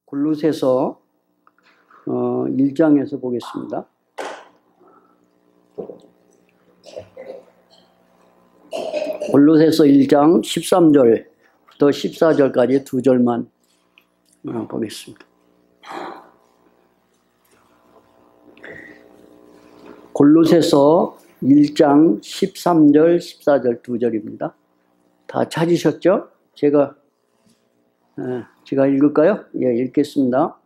골로새서 1장에서 보겠습니다. 골로새서 1장 13절부터 14절까지 두 절만 보겠습니다. 골로새서 1장 13절, 14절 두 절입니다. 다 찾으셨죠? 제가 읽을까요? 예, 읽겠습니다.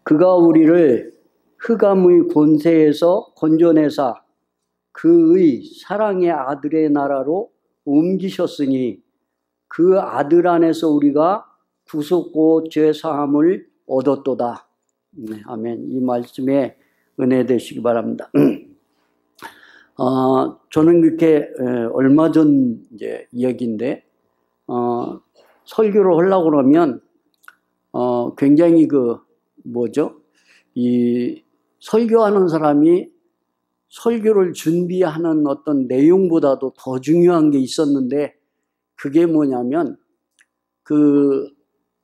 그가 우리를 흑암의 권세에서 건져내사 그의 사랑의 아들의 나라로 옮기셨으니 그 아들 안에서 우리가 구속고 죄사함을 얻었도다. 네, 아멘. 이 말씀에 은혜 되시기 바랍니다. 저는 그렇게 얼마 전 이제 이야기인데 설교를 하려고 그러면 굉장히 이 설교하는 사람이 설교를 준비하는 어떤 내용보다도 더 중요한 게 있었는데 그게 뭐냐면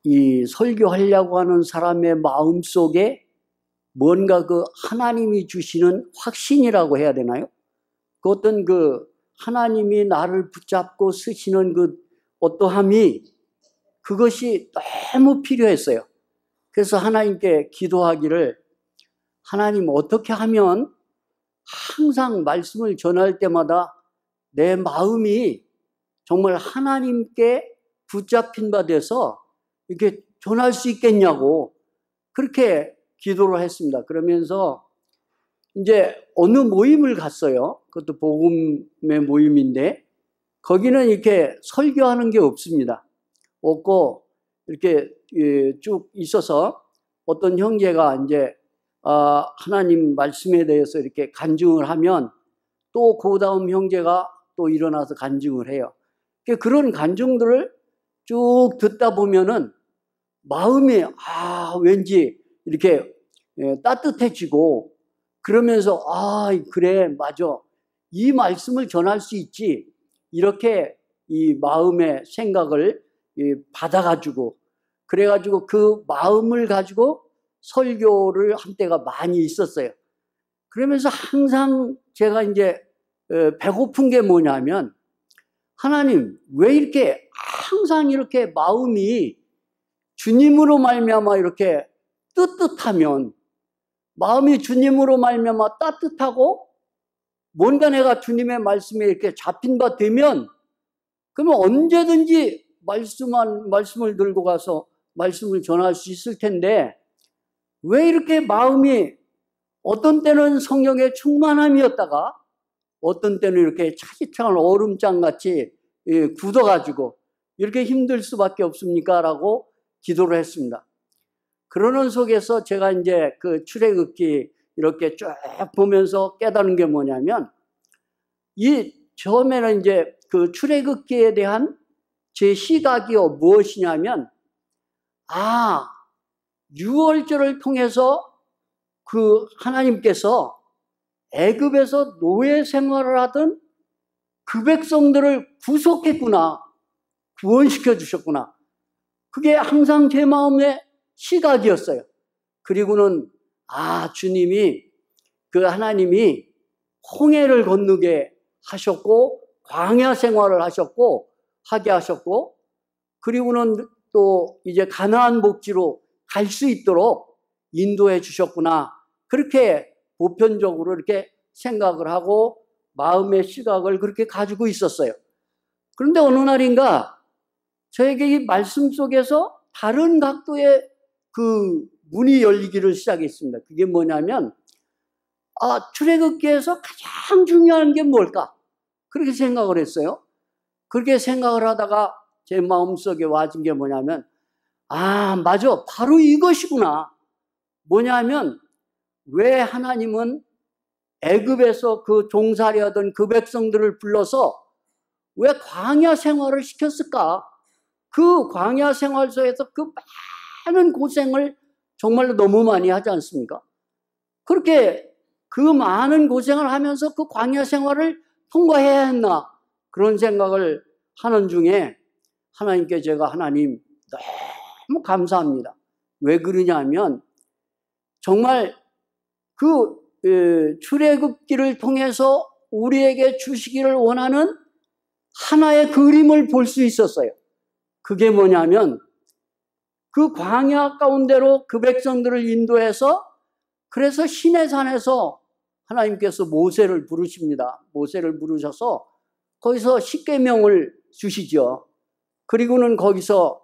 이 설교하려고 하는 사람의 마음속에 뭔가 하나님이 주시는 확신이라고 해야 되나요? 그 어떤 하나님이 나를 붙잡고 쓰시는 어떠함이 그것이 너무 필요했어요. 그래서 하나님께 기도하기를 하나님 어떻게 하면 항상 말씀을 전할 때마다 내 마음이 정말 하나님께 붙잡힌 바 돼서 이렇게 전할 수 있겠냐고 그렇게 기도를 했습니다. 그러면서 이제 어느 모임을 갔어요. 그것도 복음의 모임인데 거기는 이렇게 설교하는 게 없습니다. 없고 이렇게 쭉 있어서 어떤 형제가 이제 하나님 말씀에 대해서 이렇게 간증을 하면 또 그 다음 형제가 또 일어나서 간증을 해요. 그런 간증들을 쭉 듣다 보면은 마음이 왠지 이렇게 따뜻해지고 그러면서 그래 맞아 이 말씀을 전할 수 있지 이렇게 이 마음의 생각을 받아가지고 그래가지고 그 마음을 가지고 설교를 한 때가 많이 있었어요. 그러면서 항상 제가 이제 배고픈 게 뭐냐면 하나님 왜 이렇게 항상 이렇게 마음이 주님으로 말미암아 이렇게 뜨뜻하면 마음이 주님으로 말미암아 따뜻하고 뭔가 내가 주님의 말씀에 이렇게 잡힌 바 되면 그러면 언제든지 말씀을 들고 가서 말씀을 전할 수 있을 텐데 왜 이렇게 마음이 어떤 때는 성령의 충만함이었다가 어떤 때는 이렇게 차디찬 얼음장같이 굳어가지고 이렇게 힘들 수밖에 없습니까? 라고 기도를 했습니다. 그러는 속에서 제가 이제 출애굽기 이렇게 쭉 보면서 깨달은 게 뭐냐면 처음에는 이제 출애굽기에 대한 제 시각이 무엇이냐면 유월절을 통해서 하나님께서 애굽에서 노예 생활을 하던 그 백성들을 구속했구나. 구원시켜 주셨구나. 그게 항상 제 마음의 시각이었어요. 그리고는 주님이 하나님이 홍해를 건너게 하셨고 광야 생활을 하게 하셨고 그리고는 또 이제 가나안 복지로 갈 수 있도록 인도해 주셨구나. 그렇게 보편적으로 이렇게 생각을 하고 마음의 시각을 그렇게 가지고 있었어요. 그런데 어느 날인가 저에게 이 말씀 속에서 다른 각도의 문이 열리기를 시작했습니다. 그게 뭐냐면 출애굽기에서 가장 중요한 게 뭘까? 그렇게 생각을 했어요. 그렇게 생각을 하다가 제 마음속에 와진 게 뭐냐면 맞아. 바로 이것이구나. 뭐냐면 왜 하나님은 애굽에서 종살이하던 그 백성들을 불러서 왜 광야 생활을 시켰을까? 그 광야 생활 속에서 많은 고생을 정말로 너무 많이 하지 않습니까? 그렇게 많은 고생을 하면서 그 광야 생활을 통과해야 했나? 그런 생각을 하는 중에 하나님께 제가 하나님 너무 감사합니다. 왜 그러냐면 정말 그 출애굽기를 통해서 우리에게 주시기를 원하는 하나의 그림을 볼 수 있었어요. 그게 뭐냐면 그 광야 가운데로 그 백성들을 인도해서 그래서 시내산에서 하나님께서 모세를 부르십니다. 모세를 부르셔서 거기서 십계명을 주시죠. 그리고는 거기서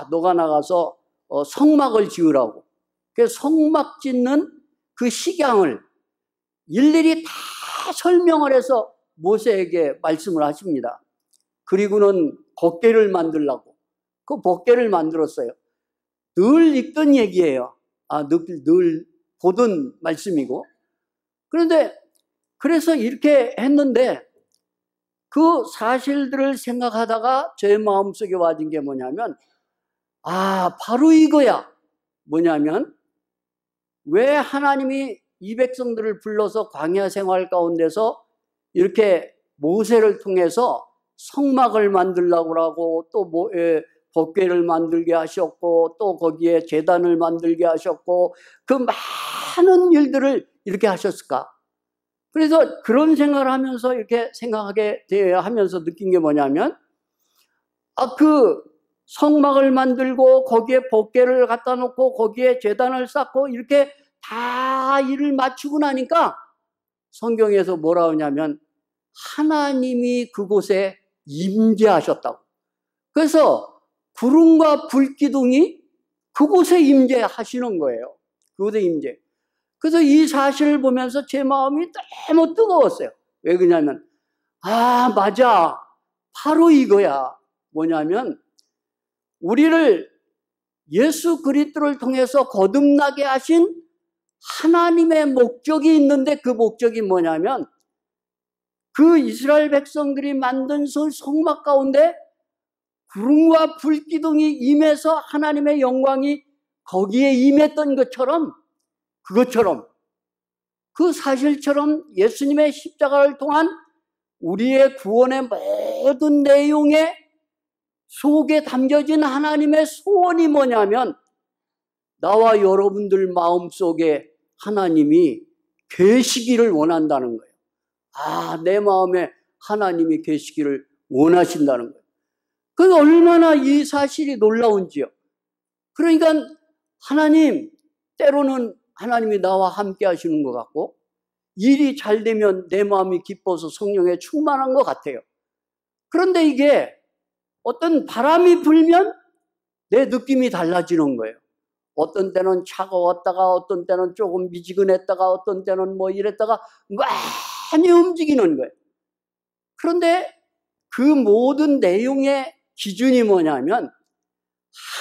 너가 나가서 성막을 지으라고. 그래서 성막 짓는 그 식양을 일일이 다 설명을 해서 모세에게 말씀을 하십니다. 그리고는 법궤를 만들라고. 그 법궤를 만들었어요. 늘 읽던 얘기예요. 늘 보던 말씀이고. 그런데 그래서 이렇게 했는데 그 사실들을 생각하다가 제 마음속에 와진 게 뭐냐면 바로 이거야. 뭐냐면 왜 하나님이 이 백성들을 불러서 광야 생활 가운데서 이렇게 모세를 통해서 성막을 만들라고 하고 또 법궤를 만들게 하셨고 또 거기에 제단을 만들게 하셨고 그 많은 일들을 이렇게 하셨을까? 그래서 그런 생각을 하면서 이렇게 생각하게 하면서 느낀 게 뭐냐면 그 성막을 만들고 거기에 법궤를 갖다 놓고 거기에 제단을 쌓고 이렇게 다 일을 마치고 나니까 성경에서 뭐라 하냐면 하나님이 그곳에 임재하셨다고. 그래서 구름과 불기둥이 그곳에 임재하시는 거예요. 그곳에 임재. 그래서 이 사실을 보면서 제 마음이 너무 뜨거웠어요. 왜 그러냐면 맞아. 바로 이거야. 뭐냐면 우리를 예수 그리스도를 통해서 거듭나게 하신 하나님의 목적이 있는데 그 목적이 뭐냐면 그 이스라엘 백성들이 만든 성막 가운데 구름과 불기둥이 임해서 하나님의 영광이 거기에 임했던 것처럼 그것처럼 그 사실처럼 예수님의 십자가를 통한 우리의 구원의 모든 내용에 속에 담겨진 하나님의 소원이 뭐냐면 나와 여러분들 마음속에 하나님이 계시기를 원한다는 거예요. 내 마음에 하나님이 계시기를 원하신다는 거예요. 그래서 얼마나 이 사실이 놀라운지요. 그러니까 하나님, 때로는 하나님이 나와 함께 하시는 것 같고 일이 잘 되면 내 마음이 기뻐서 성령에 충만한 것 같아요. 그런데 이게 어떤 바람이 불면 내 느낌이 달라지는 거예요. 어떤 때는 차가웠다가 어떤 때는 조금 미지근했다가 어떤 때는 뭐 이랬다가 많이 움직이는 거예요. 그런데 그 모든 내용의 기준이 뭐냐면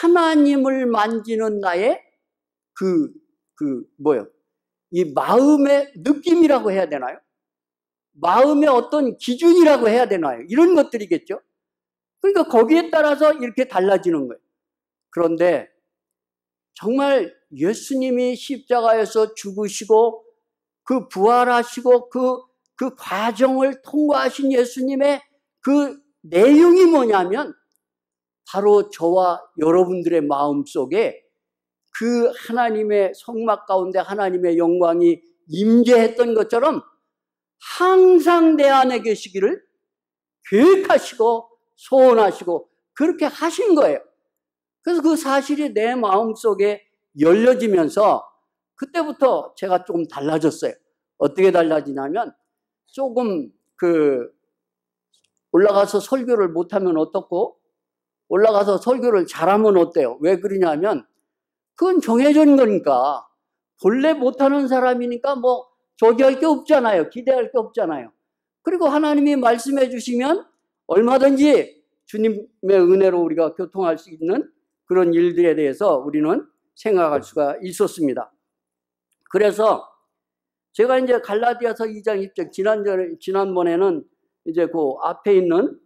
하나님을 만지는 나의 이 마음의 느낌이라고 해야 되나요? 마음의 어떤 기준이라고 해야 되나요? 이런 것들이겠죠. 그러니까 거기에 따라서 이렇게 달라지는 거예요. 그런데 정말 예수님이 십자가에서 죽으시고 그 부활하시고 그 과정을 통과하신 예수님의 그 내용이 뭐냐면 바로 저와 여러분들의 마음속에 그 하나님의 성막 가운데 하나님의 영광이 임재했던 것처럼 항상 내 안에 계시기를 계획하시고 소원하시고 그렇게 하신 거예요. 그래서 그 사실이 내 마음속에 열려지면서 그때부터 제가 조금 달라졌어요. 어떻게 달라지냐면 조금 올라가서 설교를 못하면 어떻고 올라가서 설교를 잘하면 어때요? 왜 그러냐면 그건 정해진 거니까 본래 못하는 사람이니까 뭐 저기할 게 없잖아요. 기대할 게 없잖아요. 그리고 하나님이 말씀해 주시면 얼마든지 주님의 은혜로 우리가 교통할 수 있는 그런 일들에 대해서 우리는 생각할 수가 있었습니다. 그래서 제가 이제 갈라디아서 2장 10절 지난번에는 이제 그 앞에 있는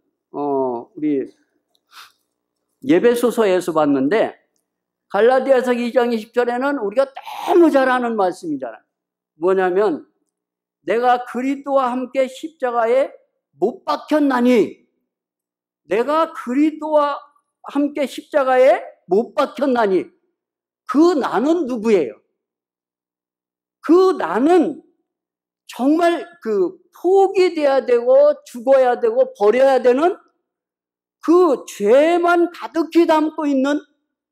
우리 예배소서에서 봤는데 갈라디아서 2장 20절에는 우리가 너무 잘 아는 말씀이잖아요. 뭐냐면 내가 그리스도와 함께 십자가에 못 박혔나니 내가 그리스도와 함께 십자가에 못 박혔나니 그 나는 누구예요? 그 나는 정말 그 포기돼야 되고 죽어야 되고 버려야 되는 그 죄만 가득히 담고 있는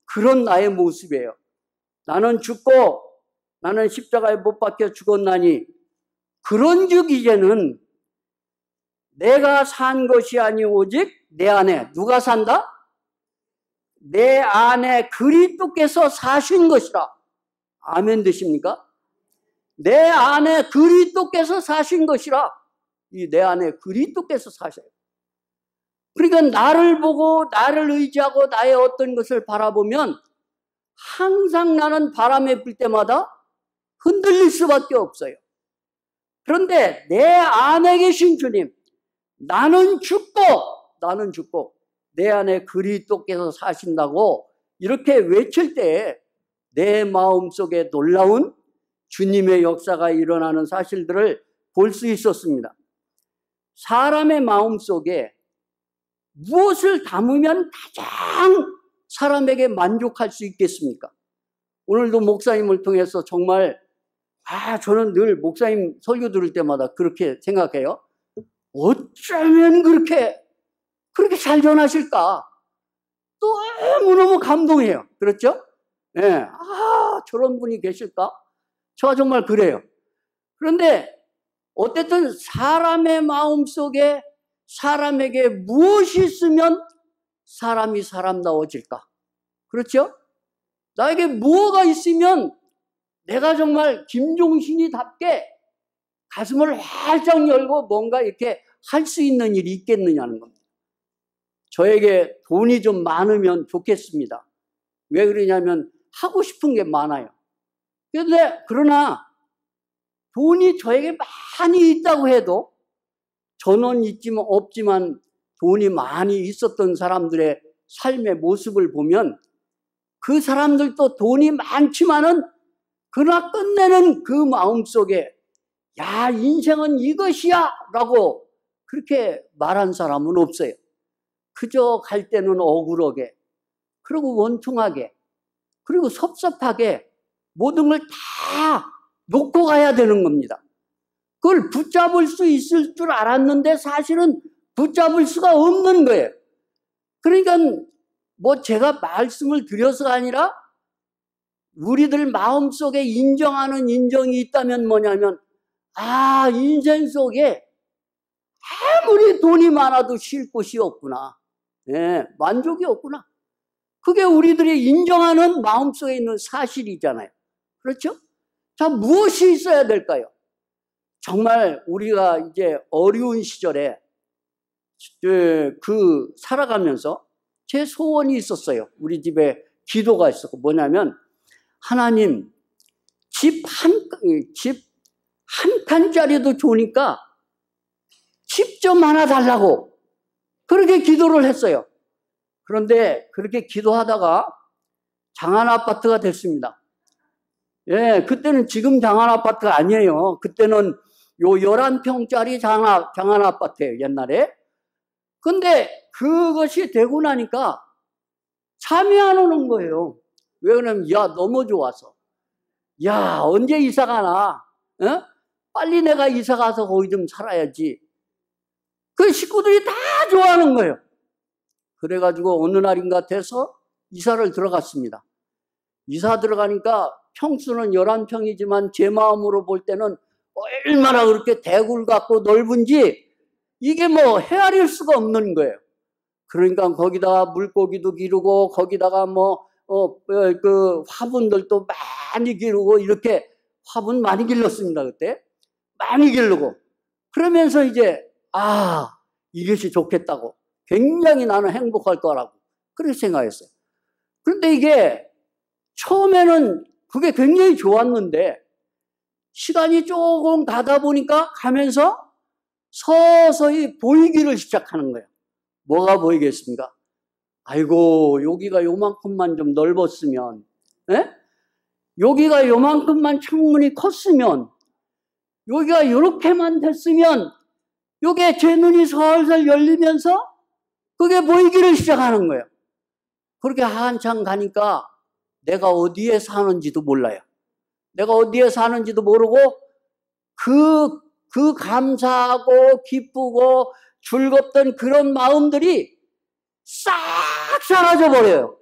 그런 나의 모습이에요. 나는 죽고 나는 십자가에 못 박혀 죽었나니 그런즉 이제는 내가 산 것이 아니 오직 내 안에 누가 산다? 내 안에 그리스도께서 사신 것이라. 아멘 되십니까? 내 안에 그리스도께서 사신 것이라. 이 내 안에 그리스도께서 사셔요. 그러니까 나를 보고 나를 의지하고 나의 어떤 것을 바라보면 항상 나는 바람에 불 때마다 흔들릴 수밖에 없어요. 그런데 내 안에 계신 주님, 나는 죽고 내 안에 그리스도께서 사신다고 이렇게 외칠 때 내 마음속에 놀라운 주님의 역사가 일어나는 사실들을 볼 수 있었습니다. 사람의 마음속에 무엇을 담으면 가장 사람에게 만족할 수 있겠습니까? 오늘도 목사님을 통해서 정말 저는 늘 목사님 설교 들을 때마다 그렇게 생각해요. 어쩌면 그렇게 잘 전하실까? 너무너무 감동해요. 그렇죠? 예. 저런 분이 계실까? 저가 정말 그래요. 그런데 어쨌든 사람의 마음속에 사람에게 무엇이 있으면 사람이 사람다워질까? 그렇죠? 나에게 무엇가 있으면 내가 정말 김종신이답게 가슴을 활짝 열고 뭔가 이렇게 할 수 있는 일이 있겠느냐는 겁니다. 저에게 돈이 좀 많으면 좋겠습니다. 왜 그러냐면 하고 싶은 게 많아요. 그러나 돈이 저에게 많이 있다고 해도 저는 없지만 돈이 많이 있었던 사람들의 삶의 모습을 보면 그 사람들도 돈이 많지만은 그러나 끝내는 그 마음속에 야, 인생은 이것이야 라고 그렇게 말한 사람은 없어요. 그저 갈 때는 억울하게, 그리고 원통하게, 그리고 섭섭하게 모든 걸 다 놓고 가야 되는 겁니다. 그걸 붙잡을 수 있을 줄 알았는데 사실은 붙잡을 수가 없는 거예요. 그러니까 제가 말씀을 드려서가 아니라 우리들 마음속에 인정하는 인정이 있다면 뭐냐면 인생 속에 아무리 돈이 많아도 쉴 곳이 없구나. 예, 만족이 없구나. 그게 우리들이 인정하는 마음속에 있는 사실이잖아요. 그렇죠? 자, 무엇이 있어야 될까요? 정말 우리가 이제 어려운 시절에 살아가면서 제 소원이 있었어요. 우리 집에 기도가 있었고 뭐냐면 하나님 집 한 칸짜리도 좋으니까 집 좀 하나 달라고 그렇게 기도를 했어요. 그런데 그렇게 기도하다가 장안 아파트가 됐습니다. 예, 그때는 지금 장안 아파트가 아니에요. 그때는 요 11평짜리 장안 아파트예요, 옛날에. 근데 그것이 되고 나니까 잠이 안 오는 거예요. 왜 그러냐면 너무 좋아서. 언제 이사 가나? 어? 빨리 내가 이사 가서 거기 좀 살아야지. 그 식구들이 다 좋아하는 거예요. 그래가지고 어느 날인가 돼서 이사를 들어갔습니다. 이사 들어가니까 평수는 11평이지만 제 마음으로 볼 때는 얼마나 그렇게 대굴 같고 넓은지 이게 헤아릴 수가 없는 거예요. 그러니까 거기다가 물고기도 기르고 거기다가 그 화분들도 많이 기르고 이렇게 화분 많이 길렀습니다. 그때 많이 기르고 그러면서 이제 이것이 좋겠다고 굉장히 나는 행복할 거라고 그렇게 생각했어요. 그런데 이게 처음에는 그게 굉장히 좋았는데 시간이 조금 가다 보니까 가면서 서서히 보이기를 시작하는 거예요. 뭐가 보이겠습니까? 아이고 여기가 요만큼만 좀 넓었으면, 여기가 요만큼만 창문이 컸으면, 여기가 요렇게만 됐으면, 요게 제 눈이 설설 열리면서 그게 보이기를 시작하는 거예요. 그렇게 한참 가니까 내가 어디에 사는지도 몰라요. 내가 어디에 사는지도 모르고 그 감사하고 기쁘고 즐겁던 그런 마음들이 싹 사라져 버려요.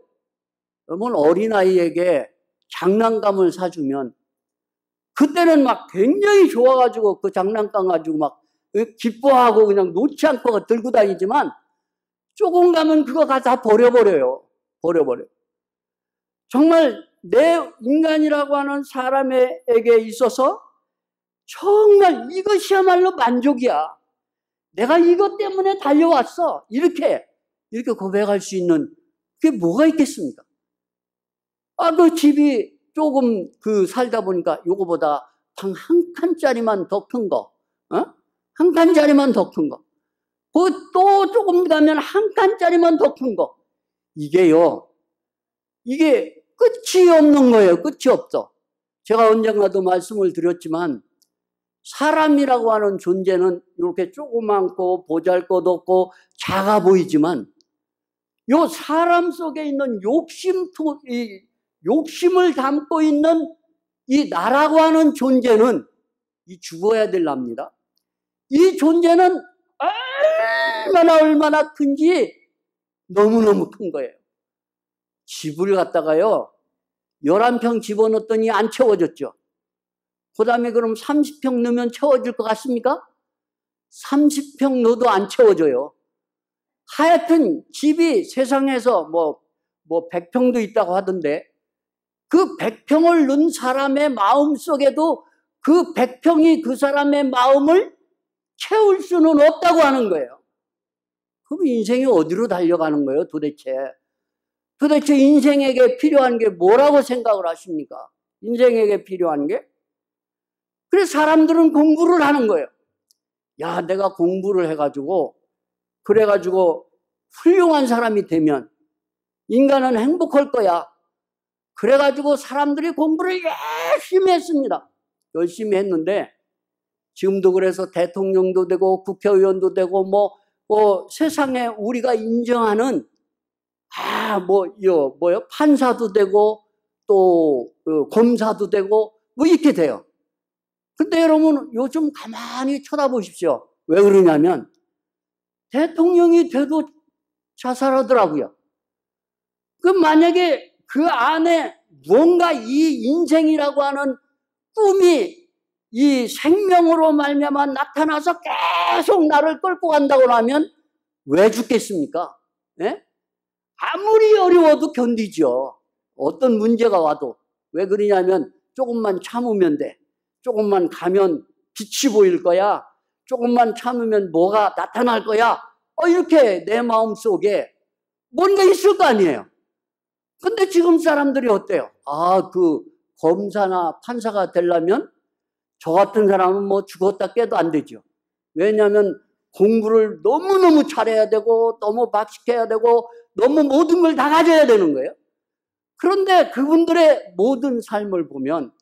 여러분, 어린아이에게 장난감을 사주면 그때는 막 굉장히 좋아가지고 그 장난감 가지고 막 기뻐하고 그냥 놓지 않고 들고 다니지만 조금 가면 그거 다 버려버려요. 버려버려요. 정말 내 인간이라고 하는 사람에게 있어서 정말 이것이야말로 만족이야. 내가 이것 때문에 달려왔어. 이렇게 고백할 수 있는 그게 뭐가 있겠습니까? 그 집이 조금 살다 보니까 요거보다 방 한 칸짜리만 더 큰 거, 한 칸짜리만 더 큰 거. 또 조금 가면 한 칸짜리만 더 큰 거. 이게요, 이게 끝이 없는 거예요. 끝이 없어. 제가 언젠가도 말씀을 드렸지만, 사람이라고 하는 존재는 이렇게 조그맣고 보잘것없고 작아 보이지만, 요 사람 속에 있는 욕심을 담고 있는 이 나라고 하는 존재는 이 죽어야 될 납니다. 이 존재는 얼마나 큰지 너무너무 큰 거예요. 집을 갖다가요 11평 집어넣었더니 안 채워졌죠. 그 다음에 그럼 30평 넣으면 채워질 것 같습니까? 30평 넣어도 안 채워져요. 하여튼 집이 세상에서 뭐 100평도 있다고 하던데, 그 100평을 넣은 사람의 마음 속에도 그 100평이 그 사람의 마음을 채울 수는 없다고 하는 거예요. 그럼 인생이 어디로 달려가는 거예요, 도대체? 도대체 인생에게 필요한 게 뭐라고 생각을 하십니까? 인생에게 필요한 게? 그래서 사람들은 공부를 하는 거예요. 야, 내가 공부를 해가지고, 그래가지고 훌륭한 사람이 되면 인간은 행복할 거야. 그래가지고 사람들이 공부를 열심히 했습니다. 열심히 했는데, 지금도 그래서 대통령도 되고 국회의원도 되고 세상에 우리가 인정하는 판사도 되고 또 검사도 되고 이렇게 돼요. 근데 여러분, 요즘 가만히 쳐다보십시오. 왜 그러냐면 대통령이 돼도 자살하더라고요. 만약에 그 안에 뭔가 이 인생이라고 하는 꿈이 이 생명으로 말미암아 나타나서 계속 나를 끌고 간다고 하면 왜 죽겠습니까? 예? 아무리 어려워도 견디죠. 어떤 문제가 와도. 왜 그러냐면 조금만 참으면 돼. 조금만 가면 빛이 보일 거야. 조금만 참으면 뭐가 나타날 거야. 이렇게 내 마음속에 뭔가 있을 거 아니에요. 근데 지금 사람들이 어때요? 검사나 판사가 되려면 저 같은 사람은 죽었다 깨도 안 되죠. 왜냐하면 공부를 너무너무 잘해야 되고 너무 박식해야 되고 너무 모든 걸 다 가져야 되는 거예요. 그런데 그분들의 모든 삶을 보면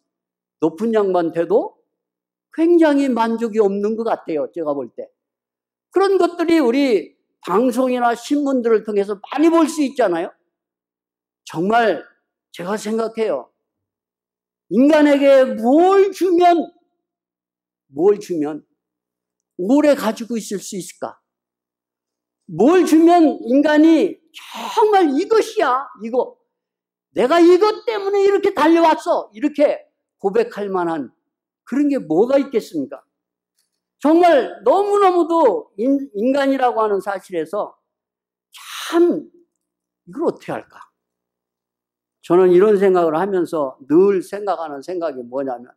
높은 양반 돼도 굉장히 만족이 없는 것 같아요. 제가 볼 때. 그런 것들이 우리 방송이나 신문들을 통해서 많이 볼 수 있잖아요. 정말 제가 생각해요. 인간에게 뭘 주면 오래 가지고 있을 수 있을까? 뭘 주면 인간이 정말 이것이야, 이거. 내가 이것 때문에 이렇게 달려왔어. 이렇게 고백할 만한 그런 게 뭐가 있겠습니까? 정말 너무너무도 인간이라고 하는 사실에서 참 이걸 어떻게 할까? 저는 이런 생각을 하면서 늘 생각하는 생각이 뭐냐면,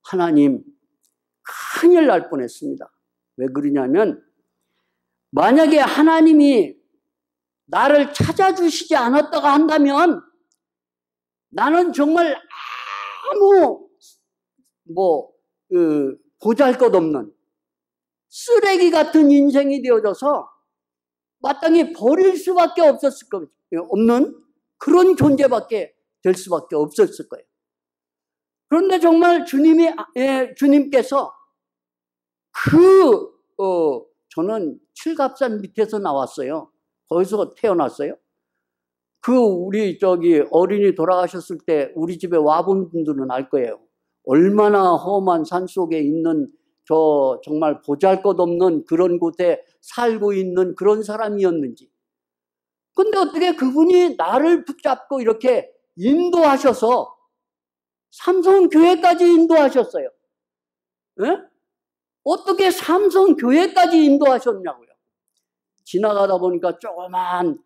하나님, 큰일 날 뻔했습니다. 왜 그러냐면 만약에 하나님이 나를 찾아주시지 않았다가 한다면 나는 정말 아무 보잘것없는 쓰레기 같은 인생이 되어져서 마땅히 버릴 수밖에 없는 그런 존재밖에 될 수밖에 없었을 거예요. 그런데 정말 주님께서 저는 칠갑산 밑에서 나왔어요. 거기서 태어났어요. 우리 어린이 돌아가셨을 때 우리 집에 와본 분들은 알 거예요. 얼마나 험한 산 속에 있는 정말 보잘것없는 그런 곳에 살고 있는 그런 사람이었는지. 근데 어떻게 그분이 나를 붙잡고 이렇게 인도하셔서 삼성교회까지 인도하셨어요. 예? 어떻게 삼성교회까지 인도하셨냐고요. 지나가다 보니까 조그만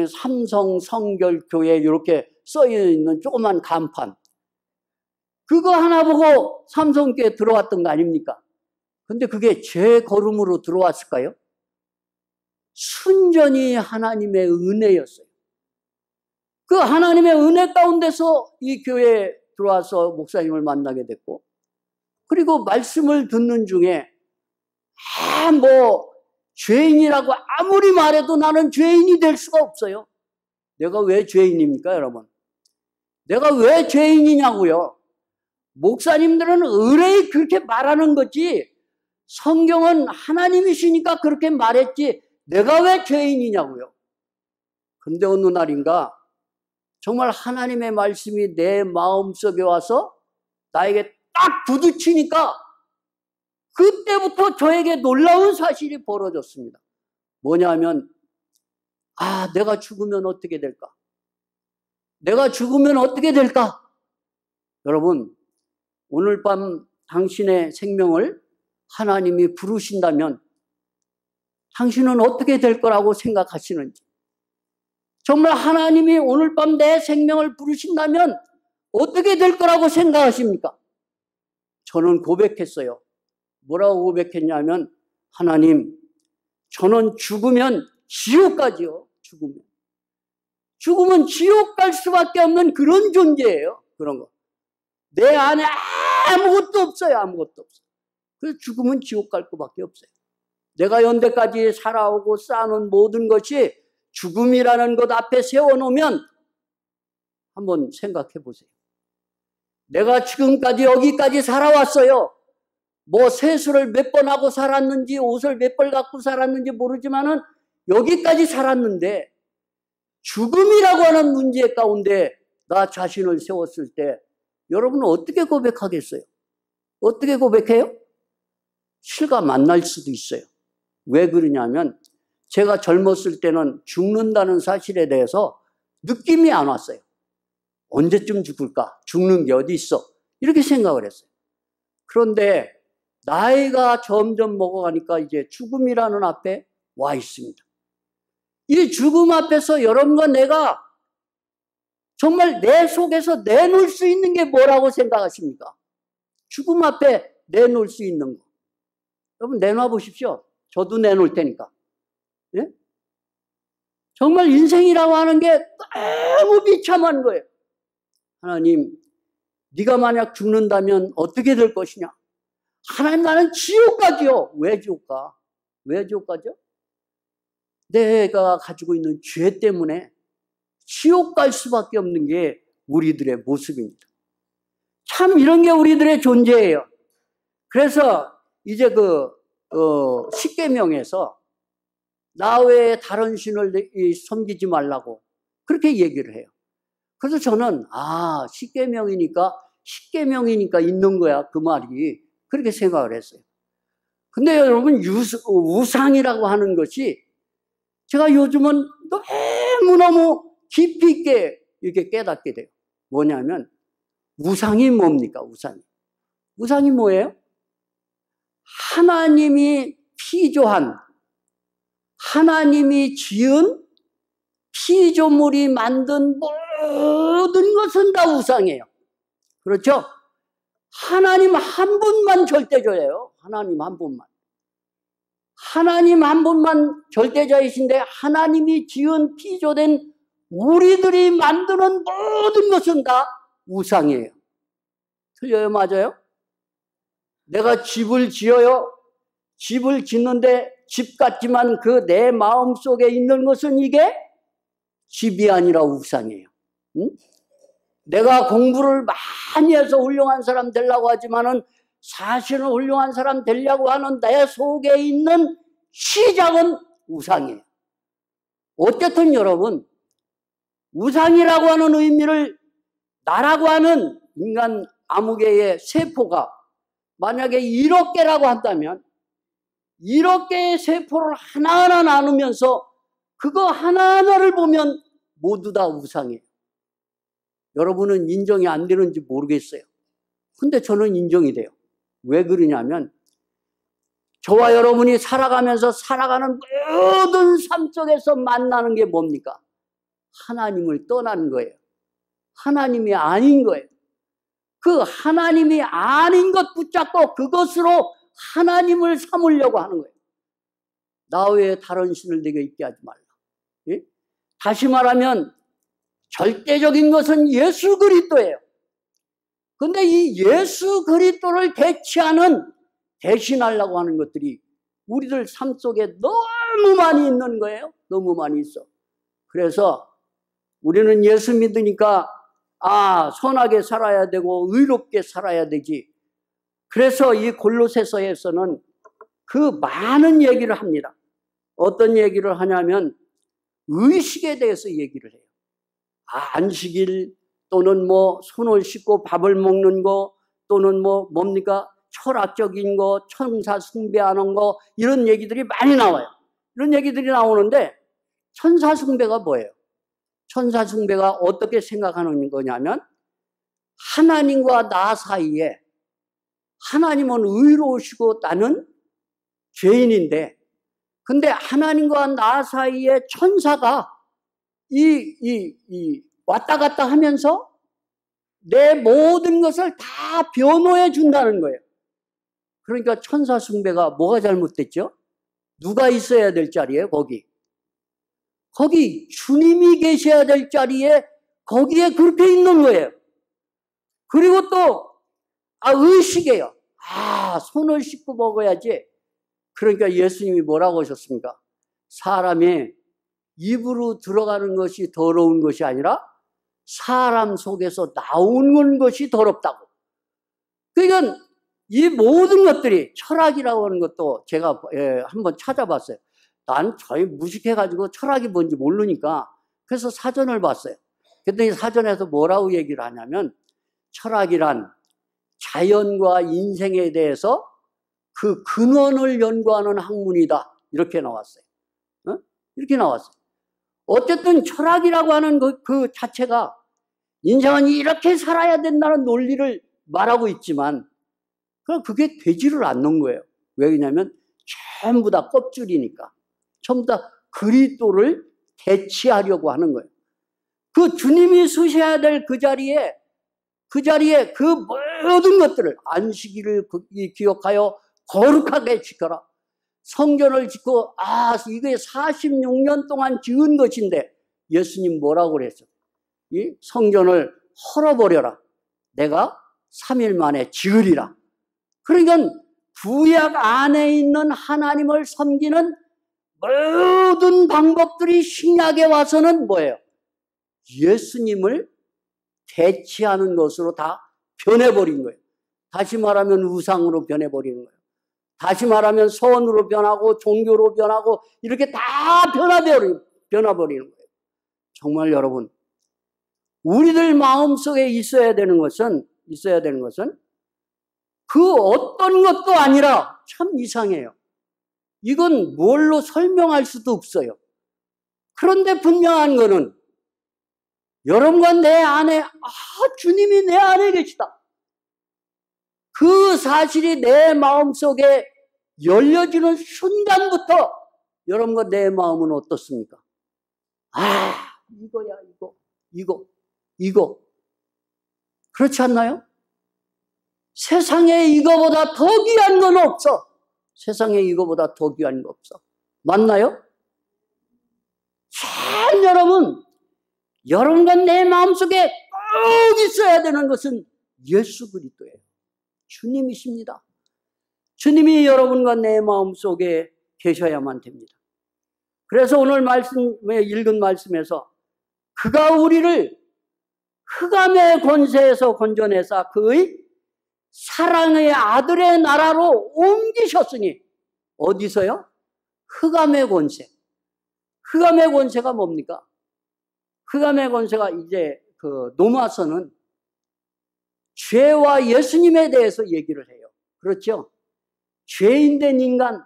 삼성 성결교회 이렇게 써있는 조그만 간판. 그거 하나 보고 삼성교회 들어왔던 거 아닙니까? 근데 그게 제 걸음으로 들어왔을까요? 순전히 하나님의 은혜였어요. 그 하나님의 은혜 가운데서 이 교회에 들어와서 목사님을 만나게 됐고, 그리고 말씀을 듣는 중에 죄인이라고 아무리 말해도 나는 죄인이 될 수가 없어요. 내가 왜 죄인입니까, 여러분? 내가 왜 죄인이냐고요? 목사님들은 의뢰이 그렇게 말하는 거지, 성경은 하나님이시니까 그렇게 말했지, 내가 왜 죄인이냐고요. 근데 어느 날인가 정말 하나님의 말씀이 내 마음속에 와서 나에게 딱 부딪히니까 그때부터 저에게 놀라운 사실이 벌어졌습니다. 뭐냐면, 내가 죽으면 어떻게 될까? 내가 죽으면 어떻게 될까? 여러분, 오늘 밤 당신의 생명을 하나님이 부르신다면 당신은 어떻게 될 거라고 생각하시는지, 정말 하나님이 오늘 밤 내 생명을 부르신다면 어떻게 될 거라고 생각하십니까? 저는 고백했어요. 뭐라고 고백했냐면, 하나님, 저는 죽으면 지옥 가지요. 죽으면 지옥 갈 수밖에 없는 그런 존재예요. 그런 거. 내 안에 아무것도 없어요. 아무것도 없어요. 그래서 죽으면 지옥 갈 수밖에 없어요. 내가 연대까지 살아오고 쌓아놓은 모든 것이 죽음이라는 것 앞에 세워놓으면 한번 생각해 보세요. 내가 지금까지 여기까지 살아왔어요. 세수를 몇 번 하고 살았는지, 옷을 몇 벌 갖고 살았는지 모르지만은 여기까지 살았는데, 죽음이라고 하는 문제 가운데 나 자신을 세웠을 때 여러분은 어떻게 고백하겠어요? 어떻게 고백해요? 실과 만날 수도 있어요. 왜 그러냐면, 제가 젊었을 때는 죽는다는 사실에 대해서 느낌이 안 왔어요. 언제쯤 죽을까? 죽는 게 어디 있어? 이렇게 생각을 했어요. 그런데 나이가 점점 먹어가니까 이제 죽음이라는 앞에 와 있습니다. 이 죽음 앞에서 여러분과 내가 정말 내 속에서 내놓을 수 있는 게 뭐라고 생각하십니까? 죽음 앞에 내놓을 수 있는 거. 여러분 내놔 보십시오. 저도 내놓을 테니까. 예? 정말 인생이라고 하는 게 너무 비참한 거예요. 하나님, 네가 만약 죽는다면 어떻게 될 것이냐? 하나님, 나는 지옥 가지요. 왜 지옥 가? 왜 지옥 가죠? 내가 가지고 있는 죄 때문에 지옥 갈 수밖에 없는 게 우리들의 모습입니다. 참 이런 게 우리들의 존재예요. 그래서 이제 십계명에서 나 외에 다른 신을 섬기지 말라고 그렇게 얘기를 해요. 그래서 저는 십계명이니까 있는 거야, 그 말이. 그렇게 생각을 했어요. 근데 여러분, 우상이라고 하는 것이 제가 요즘은 너무너무 깊이 있게 이렇게 깨닫게 돼요. 뭐냐면, 우상이 뭡니까? 우상이 뭐예요? 하나님이 피조한, 하나님이 지은 피조물이 만든 모든 것은 다 우상이에요. 그렇죠? 하나님 한 분만 절대자예요. 하나님 한 분만. 하나님 한 분만 절대자이신데, 하나님이 지은 피조된 우리들이 만드는 모든 것은 다 우상이에요. 틀려요? 맞아요? 내가 집을 지어요. 집을 짓는데 집 같지만 그 내 마음속에 있는 것은 이게 집이 아니라 우상이에요. 응? 내가 공부를 많이 해서 훌륭한 사람 되려고 하지만은 사실은 훌륭한 사람 되려고 하는 내 속에 있는 시작은 우상이에요. 어쨌든 여러분, 우상이라고 하는 의미를 나라고 하는 인간 암흑의 세포가 만약에 1억 개라고 한다면 1억 개의 세포를 하나하나 나누면서 그거 하나하나를 보면 모두 다 우상이에요. 여러분은 인정이 안 되는지 모르겠어요. 근데 저는 인정이 돼요. 왜 그러냐면 저와 여러분이 살아가면서 살아가는 모든 삶 속에서 만나는 게 뭡니까? 하나님을 떠나는 거예요. 하나님이 아닌 거예요. 그 하나님이 아닌 것 붙잡고 그것으로 하나님을 삼으려고 하는 거예요. 나 외에 다른 신을 내게 있게 하지 말라. 예? 다시 말하면 절대적인 것은 예수 그리스도예요. 근데 이 예수 그리스도를 대신하려고 하는 것들이 우리들 삶 속에 너무 많이 있는 거예요. 너무 많이 있어. 그래서 우리는 예수 믿으니까 선하게 살아야 되고 의롭게 살아야 되지. 그래서 이 골로새서에서는 그 많은 얘기를 합니다. 어떤 얘기를 하냐면 의식에 대해서 얘기를 해요. 안식일 또는 손을 씻고 밥을 먹는 거 또는 뭡니까? 철학적인 거, 천사 숭배하는 거 이런 얘기들이 많이 나와요. 이런 얘기들이 나오는데 천사 숭배가 뭐예요? 천사 숭배가 어떻게 생각하는 거냐면 하나님과 나 사이에 하나님은 의로우시고 나는 죄인인데 근데 하나님과 나 사이에 천사가 왔다 갔다 하면서 내 모든 것을 다 변호해 준다는 거예요. 그러니까 천사 숭배가 뭐가 잘못됐죠? 누가 있어야 될 자리에 거기 주님이 계셔야 될 자리에 거기에 그렇게 있는 거예요. 그리고 또 의식이에요. 손을 씻고 먹어야지. 그러니까 예수님이 뭐라고 하셨습니까? 사람의 입으로 들어가는 것이 더러운 것이 아니라 사람 속에서 나오는 것이 더럽다고. 그러니까 이 모든 것들이 철학이라고 하는 것도 제가 한번 찾아봤어요. 난 저희 무식해가지고 철학이 뭔지 모르니까 그래서 사전을 봤어요. 그랬더니 사전에서 뭐라고 얘기를 하냐면 철학이란 자연과 인생에 대해서 그 근원을 연구하는 학문이다. 이렇게 나왔어요. 이렇게 나왔어요. 어쨌든 철학이라고 하는 그 자체가 인생은 이렇게 살아야 된다는 논리를 말하고 있지만 그게 되지를 않는 거예요. 왜냐하면 전부 다 껍질이니까. 전부 다 그리스도를 대치하려고 하는 거예요. 그 주님이 서셔야 될 그 자리에 그 모든 것들을 안식일을 기억하여 거룩하게 지켜라. 성전을 짓고 이게 46년 동안 지은 것인데 예수님 뭐라고 그랬어? 이 성전을 헐어버려라. 내가 3일 만에 지으리라. 그러니까 구약 안에 있는 하나님을 섬기는 모든 방법들이 신약에 와서는 뭐예요? 예수님을 대치하는 것으로 다 변해버린 거예요. 다시 말하면 우상으로 변해버리는 거예요. 다시 말하면 선으로 변하고 종교로 변하고 이렇게 다 변화버리는 거예요. 정말 여러분, 우리들 마음속에 있어야 되는 것은 그 어떤 것도 아니라 참 이상해요. 이건 뭘로 설명할 수도 없어요. 그런데 분명한 거는 여러분과 내 안에 주님이 내 안에 계시다. 그 사실이 내 마음속에 열려지는 순간부터 여러분과 내 마음은 어떻습니까? 이거야 이거. 그렇지 않나요? 세상에 이거보다 더 귀한 건 없어. 세상에 이거보다 더 귀한 거 없어. 맞나요? 참 여러분과 내 마음속에 꼭 있어야 되는 것은 예수 그리스도예요. 주님이십니다. 주님이 여러분과 내 마음속에 계셔야만 됩니다. 그래서 오늘 읽은 말씀에서 그가 우리를 흑암의 권세에서 건져내사 그의 사랑의 아들의 나라로 옮기셨으니 어디서요? 흑암의 권세. 흑암의 권세가 뭡니까? 흑암의 권세가 이제 그 로마서는 죄와 예수님에 대해서 얘기를 해요. 그렇죠? 죄인된 인간.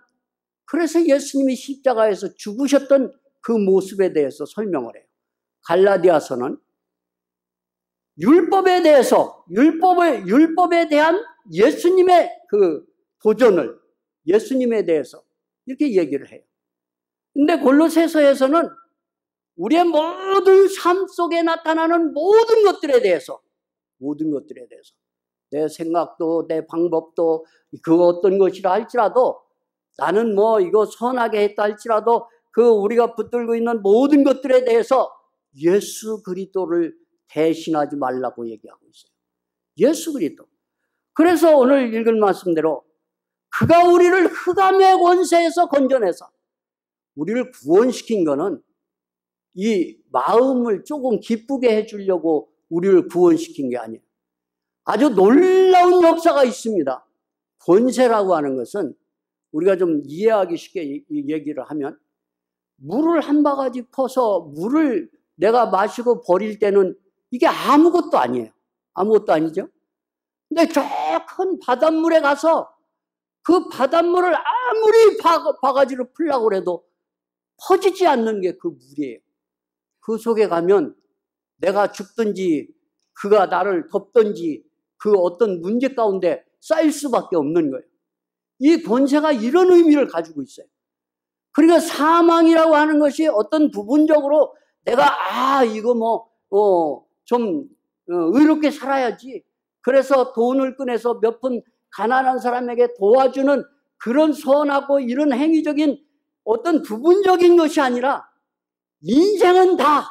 그래서 예수님이 십자가에서 죽으셨던 그 모습에 대해서 설명을 해요. 갈라디아서는 율법에 대해서, 율법에 대한 예수님의 그 도전을, 예수님에 대해서 이렇게 얘기를 해요. 근데 골로새서에서는 우리의 모든 삶 속에 나타나는 모든 것들에 대해서 내 생각도 내 방법도 그 어떤 것이라 할지라도 나는 뭐 이거 선하게 했다 할지라도 그 우리가 붙들고 있는 모든 것들에 대해서 예수 그리스도를 대신하지 말라고 얘기하고 있어요. 예수 그리스도. 그래서 오늘 읽은 말씀대로 그가 우리를 흑암의 권세에서 건져내서 우리를 구원시킨 거는 이 마음을 조금 기쁘게 해주려고 우리를 구원시킨 게 아니에요. 아주 놀라운 역사가 있습니다. 권세라고 하는 것은 우리가 좀 이해하기 쉽게 얘기를 하면 물을 한 바가지 퍼서 물을 내가 마시고 버릴 때는 이게 아무것도 아니에요. 아무것도 아니죠. 근데 저 큰 바닷물에 가서 그 바닷물을 아무리 바가지로 풀려고 해도 퍼지지 않는 게 그 물이에요. 그 속에 가면 내가 죽든지 그가 나를 덮든지 그 어떤 문제 가운데 쌓일 수밖에 없는 거예요. 이 권세가 이런 의미를 가지고 있어요. 그러니까 사망이라고 하는 것이 어떤 부분적으로 내가 이거 좀 의롭게 살아야지. 그래서 돈을 꺼내서 몇 푼 가난한 사람에게 도와주는 그런 선하고 이런 행위적인 어떤 부분적인 것이 아니라 인생은 다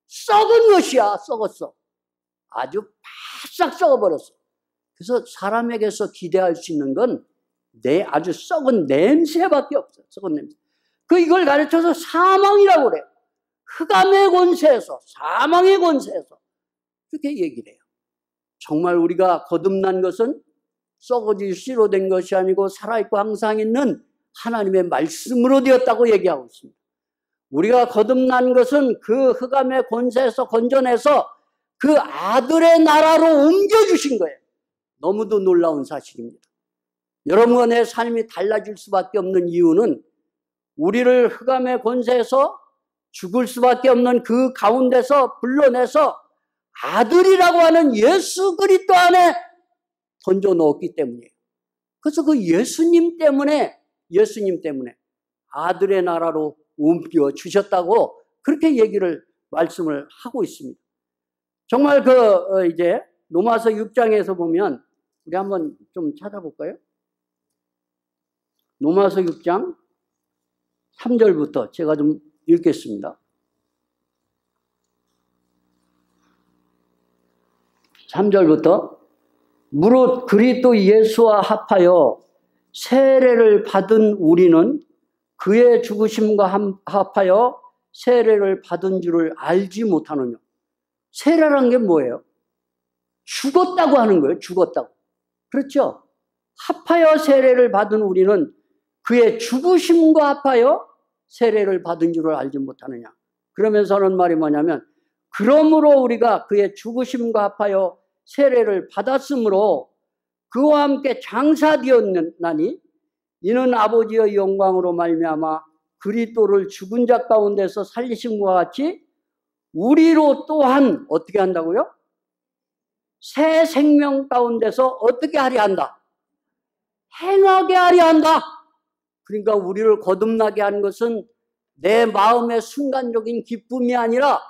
썩은 것이야. 썩었어. 아주 바싹 썩어버렸어. 그래서 사람에게서 기대할 수 있는 건 아주 썩은 냄새밖에 없어요. 썩은 냄새. 이걸 가르쳐서 사망이라고 그래요. 흑암의 권세에서, 사망의 권세에서 그렇게 얘기를 해요. 정말 우리가 거듭난 것은 썩어질 씨로 된 것이 아니고 살아있고 항상 있는 하나님의 말씀으로 되었다고 얘기하고 있습니다. 우리가 거듭난 것은 그 흑암의 권세에서 건져내서 그 아들의 나라로 옮겨주신 거예요. 너무도 놀라운 사실입니다. 여러분과 내 삶이 달라질 수밖에 없는 이유는 우리를 흑암의 권세에서 죽을 수밖에 없는 그 가운데서 불러내서 아들이라고 하는 예수 그리스도 안에 던져 넣었기 때문이에요. 그래서 그 예수님 때문에 아들의 나라로 옮겨 주셨다고 그렇게 말씀을 하고 있습니다. 정말 이제 로마서 6장에서 보면 우리 한번 좀 찾아볼까요? 로마서 6장 3절부터 제가 좀 읽겠습니다. 3절부터 무릇 그리스도 예수와 합하여 세례를 받은 우리는 그의 죽으심과 합하여 세례를 받은 줄을 알지 못하느냐. 세례란 게 뭐예요? 죽었다고 하는 거예요. 죽었다고. 그렇죠? 합하여 세례를 받은 우리는 그의 죽으심과 합하여 세례를 받은 줄을 알지 못하느냐. 그러면서 하는 말이 뭐냐면 그러므로 우리가 그의 죽으심과 합하여 세례를 받았으므로 그와 함께 장사되었나니 이는 아버지의 영광으로 말미암아 그리스도를 죽은 자 가운데서 살리심과 같이 우리로 또한 어떻게 한다고요? 새 생명 가운데서 어떻게 하려 한다? 행하게 하려 한다. 그러니까 우리를 거듭나게 하는 것은 내 마음의 순간적인 기쁨이 아니라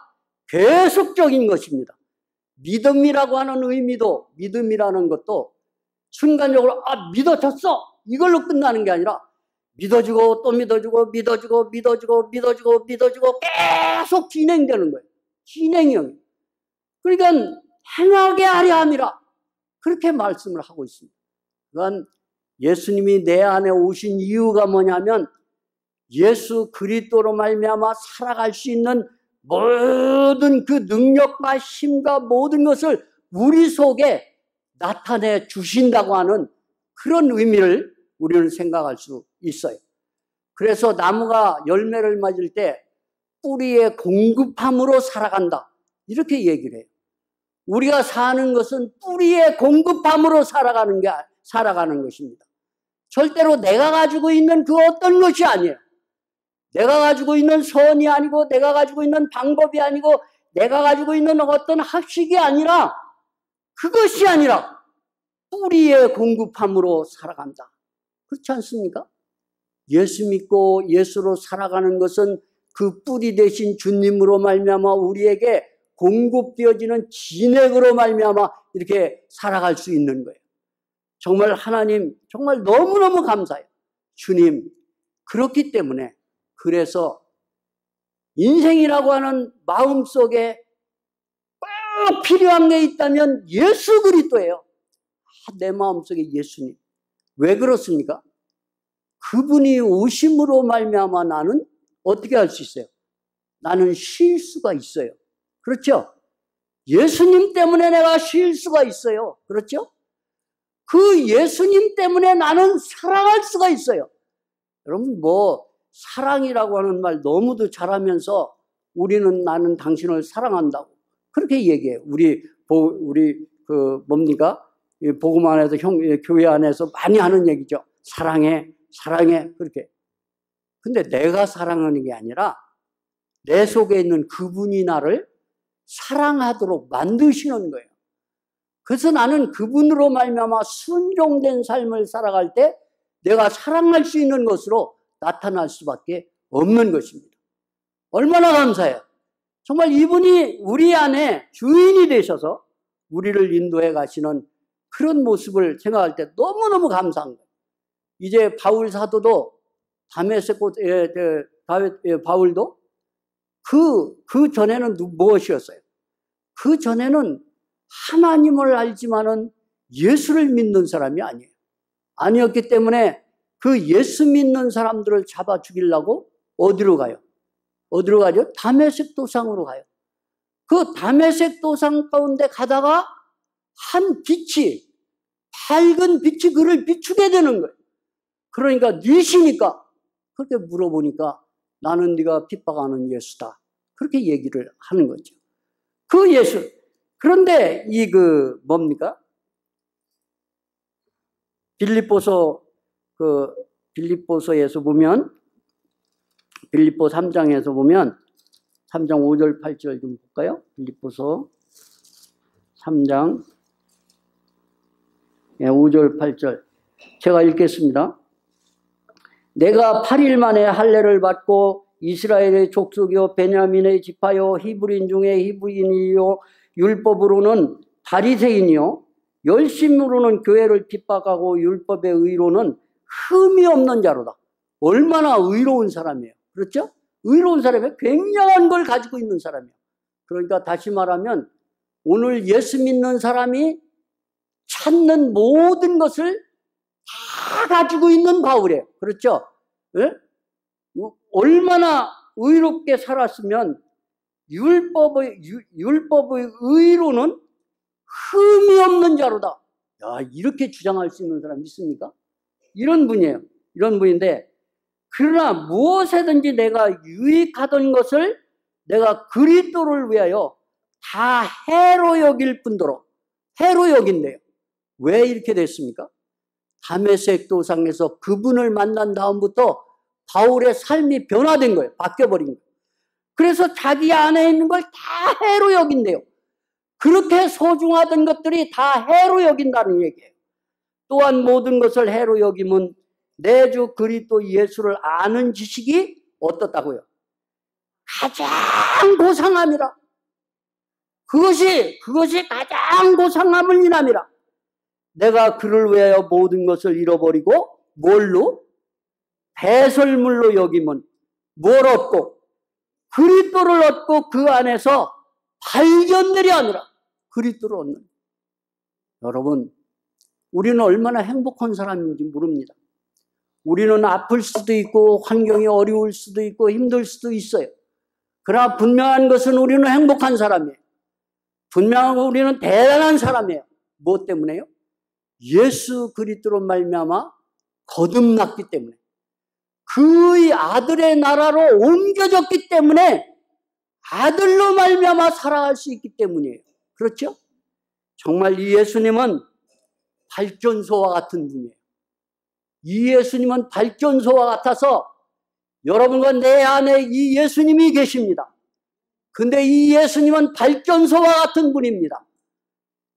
계속적인 것입니다. 믿음이라고 하는 의미도, 믿음이라는 것도 순간적으로 믿어졌어 이걸로 끝나는 게 아니라 믿어주고 또 믿어주고 계속 진행되는 거예요. 진행형. 그러니까 행하게 하려 함이라 그렇게 말씀을 하고 있습니다. 그건 예수님이 내 안에 오신 이유가 뭐냐면 예수 그리스도로 말미암아 살아갈 수 있는 모든 그 능력과 힘과 모든 것을 우리 속에 나타내 주신다고 하는 그런 의미를 우리는 생각할 수 있어요. 그래서 나무가 열매를 맺을 때 뿌리의 공급함으로 살아간다. 이렇게 얘기를 해요. 우리가 사는 것은 뿌리의 공급함으로 살아가는 것입니다. 절대로 내가 가지고 있는 그 어떤 것이 아니에요. 내가 가지고 있는 선이 아니고, 내가 가지고 있는 방법이 아니고, 내가 가지고 있는 어떤 학식이 아니라, 그것이 아니라 뿌리의 공급함으로 살아간다. 그렇지 않습니까? 예수 믿고 예수로 살아가는 것은 그 뿌리 대신 주님으로 말미암아 우리에게 공급되어지는 진액으로 말미암아 이렇게 살아갈 수 있는 거예요. 정말 하나님 정말 너무너무 감사해요. 주님, 그렇기 때문에 그래서 인생이라고 하는 마음속에 꼭 필요한 게 있다면 예수 그리스도예요. 내 마음속에 예수님. 왜 그렇습니까? 그분이 오심으로 말미암아 나는 어떻게 할 수 있어요? 나는 쉴 수가 있어요. 그렇죠? 예수님 때문에 내가 쉴 수가 있어요. 그렇죠? 그 예수님 때문에 나는 사랑할 수가 있어요. 여러분 사랑이라고 하는 말 너무도 잘하면서 우리는 나는 당신을 사랑한다고 그렇게 얘기해요. 우리 뭡니까? 복음 안에서 교회 안에서 많이 하는 얘기죠. 사랑해 그렇게. 근데 내가 사랑하는 게 아니라 내 속에 있는 그분이 나를 사랑하도록 만드시는 거예요. 그래서 나는 그분으로 말미암아 순종된 삶을 살아갈 때 내가 사랑할 수 있는 것으로 나타날 수밖에 없는 것입니다. 얼마나 감사해요. 정말 이분이 우리 안에 주인이 되셔서 우리를 인도해 가시는 그런 모습을 생각할 때 너무너무 감사한 거예요. 이제 바울 사도도 바울도 그 전에는 무엇이었어요? 그 전에는 하나님을 알지만은 예수를 믿는 사람이 아니었기 때문에 그 예수 믿는 사람들을 잡아 죽이려고 어디로 가요? 어디로 가죠? 다메섹 도상으로 가요. 그 다메섹 도상 가운데 가다가 한 빛이, 밝은 빛이 그를 비추게 되는 거예요. 그러니까 뉘시니까 그렇게 물어보니까 나는 네가 핍박하는 예수다. 그렇게 얘기를 하는 거죠. 그 예수. 그런데 뭡니까? 빌립보서에서 보면, 빌립보 3장에서 보면 3장 5절 8절 좀 볼까요? 빌립보서 3장 5절 8절 제가 읽겠습니다. 내가 8일 만에 할례를 받고 이스라엘의 족속이요 베냐민의 지파요 히브리인 중에 히브리인이요 율법으로는 바리새인이요 열심으로는 교회를 핍박하고 율법의 의로는 흠이 없는 자로다. 얼마나 의로운 사람이에요. 그렇죠? 의로운 사람이에요. 굉장한 걸 가지고 있는 사람이에요. 그러니까 다시 말하면 오늘 예수 믿는 사람이 찾는 모든 것을 다 가지고 있는 바울이에요. 그렇죠? 네? 얼마나 의롭게 살았으면 율법의 의로는 흠이 없는 자로다. 야, 이렇게 주장할 수 있는 사람 있습니까? 이런 분이에요. 이런 분인데, 그러나 무엇에든지 내가 유익하던 것을 내가 그리스도를 위하여 다 해로 여길 뿐더러, 해로 여긴대요. 왜 이렇게 됐습니까? 다메섹 도상에서 그분을 만난 다음부터 바울의 삶이 변화된 거예요. 바뀌어버린 거예요. 그래서 자기 안에 있는 걸 다 해로 여긴대요. 그렇게 소중하던 것들이 다 해로 여긴다는 얘기예요. 또한 모든 것을 해로 여김은 내 주 그리스도 예수를 아는 지식이 어떻다고요? 가장 고상함이라. 그것이 가장 고상함을 인함이라. 내가 그를 위하여 모든 것을 잃어버리고 뭘로? 배설물로 여김은 뭘 얻고? 그리스도를 얻고 그 안에서 발견들이 아니라 그리스도를 얻는. 여러분, 우리는 얼마나 행복한 사람인지 모릅니다. 우리는 아플 수도 있고 환경이 어려울 수도 있고 힘들 수도 있어요. 그러나 분명한 것은 우리는 행복한 사람이에요. 분명하고 우리는 대단한 사람이에요. 무엇 때문에요? 예수 그리스도로 말미암아 거듭났기 때문에, 그의 아들의 나라로 옮겨졌기 때문에 아들로 말미암아 살아갈 수 있기 때문이에요. 그렇죠? 정말 이 예수님은 발전소와 같은 분이에요. 이 예수님은 발전소와 같아서 여러분과 내 안에 이 예수님이 계십니다. 근데 이 예수님은 발전소와 같은 분입니다.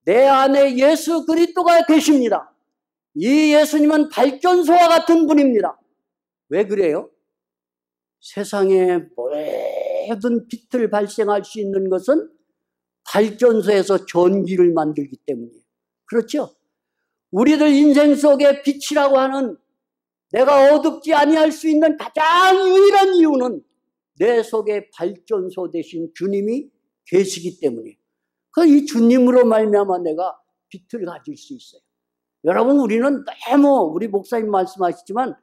내 안에 예수 그리스도가 계십니다. 이 예수님은 발전소와 같은 분입니다. 왜 그래요? 세상에 모든 빛을 발생할 수 있는 것은 발전소에서 전기를 만들기 때문이에요. 그렇죠? 우리들 인생 속에 빛이라고 하는 내가 어둡지 아니할 수 있는 가장 유일한 이유는 내 속에 발전소 대신 주님이 계시기 때문이에요. 이 주님으로 말미암아 내가 빛을 가질 수 있어요. 여러분, 우리는 너무 우리 목사님 말씀하시지만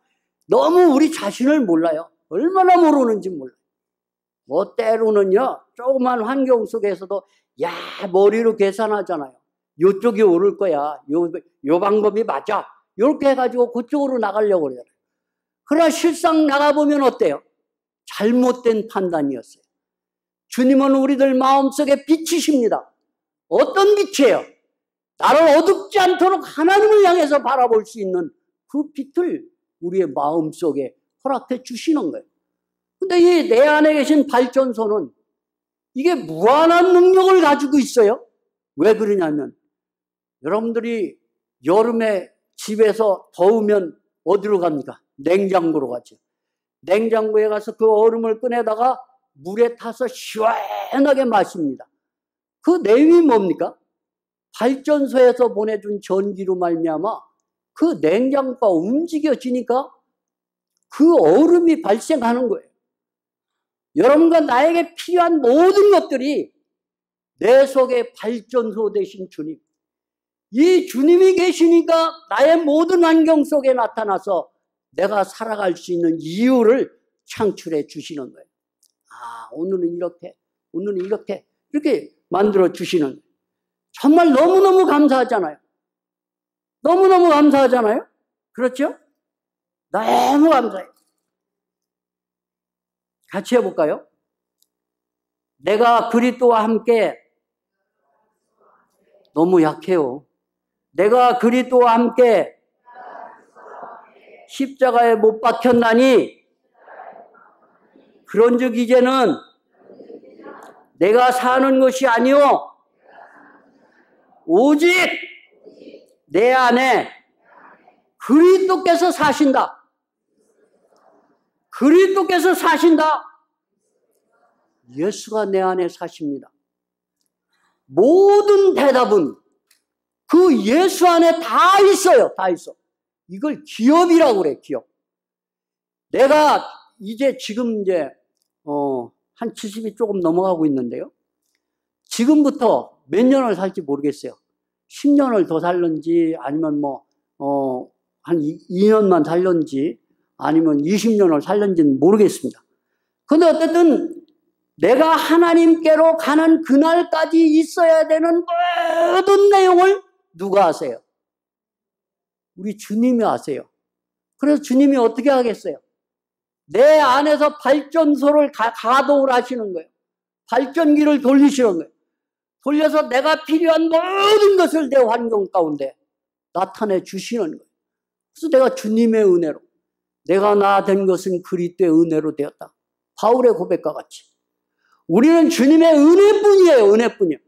너무 우리 자신을 몰라요. 얼마나 모르는지 몰라요. 때로는요, 조그만 환경 속에서도 머리로 계산하잖아요. 요쪽이 오를 거야. 요 방법이 맞아. 이렇게 해가지고 그쪽으로 나가려고 그래요. 그러나 실상 나가보면 어때요? 잘못된 판단이었어요. 주님은 우리들 마음속에 빛이십니다. 어떤 빛이에요? 나를 어둡지 않도록 하나님을 향해서 바라볼 수 있는 그 빛을 우리의 마음속에 허락해 주시는 거예요. 근데 이 내 안에 계신 발전소는 이게 무한한 능력을 가지고 있어요. 왜 그러냐면 여러분들이 여름에 집에서 더우면 어디로 갑니까? 냉장고로 가죠. 냉장고에 가서 그 얼음을 꺼내다가 물에 타서 시원하게 마십니다. 그 내용이 뭡니까? 발전소에서 보내준 전기로 말미암아 그 냉장고가 움직여지니까 그 얼음이 발생하는 거예요. 여러분과 나에게 필요한 모든 것들이 내 속에 발전소 되신 주님, 이 주님이 계시니까 나의 모든 환경 속에 나타나서 내가 살아갈 수 있는 이유를 창출해 주시는 거예요. 오늘은 이렇게 만들어 주시는 거예요. 정말 너무너무 감사하잖아요. 너무너무 감사하잖아요. 그렇죠? 너무 감사해요. 같이 해볼까요? 내가 그리스도와 함께, 너무 약해요. 내가 그리스도와 함께 십자가에 못 박혔나니 그런즉 이제는 내가 사는 것이 아니요 오직 내 안에 그리스도께서 사신다. 그리스도께서 사신다. 예수가 내 안에 사십니다. 모든 대답은 그 예수 안에 다 있어요. 다 있어. 이걸 기업이라고 그래, 기업. 내가 지금 한 70이 조금 넘어가고 있는데요. 지금부터 몇 년을 살지 모르겠어요. 10년을 더 살는지 아니면 한 2년만 살는지 아니면 20년을 살는지는 모르겠습니다. 근데 어쨌든 내가 하나님께로 가는 그날까지 있어야 되는 모든 내용을 누가 아세요? 우리 주님이 아세요. 그래서 주님이 어떻게 하겠어요? 내 안에서 발전소를 가동을 하시는 거예요. 발전기를 돌리시는 거예요. 돌려서 내가 필요한 모든 것을 내 환경 가운데 나타내 주시는 거예요. 그래서 내가 주님의 은혜로, 내가 나 된 것은 그리스도의 은혜로 되었다. 바울의 고백과 같이. 우리는 주님의 은혜뿐이에요. 은혜뿐이에요.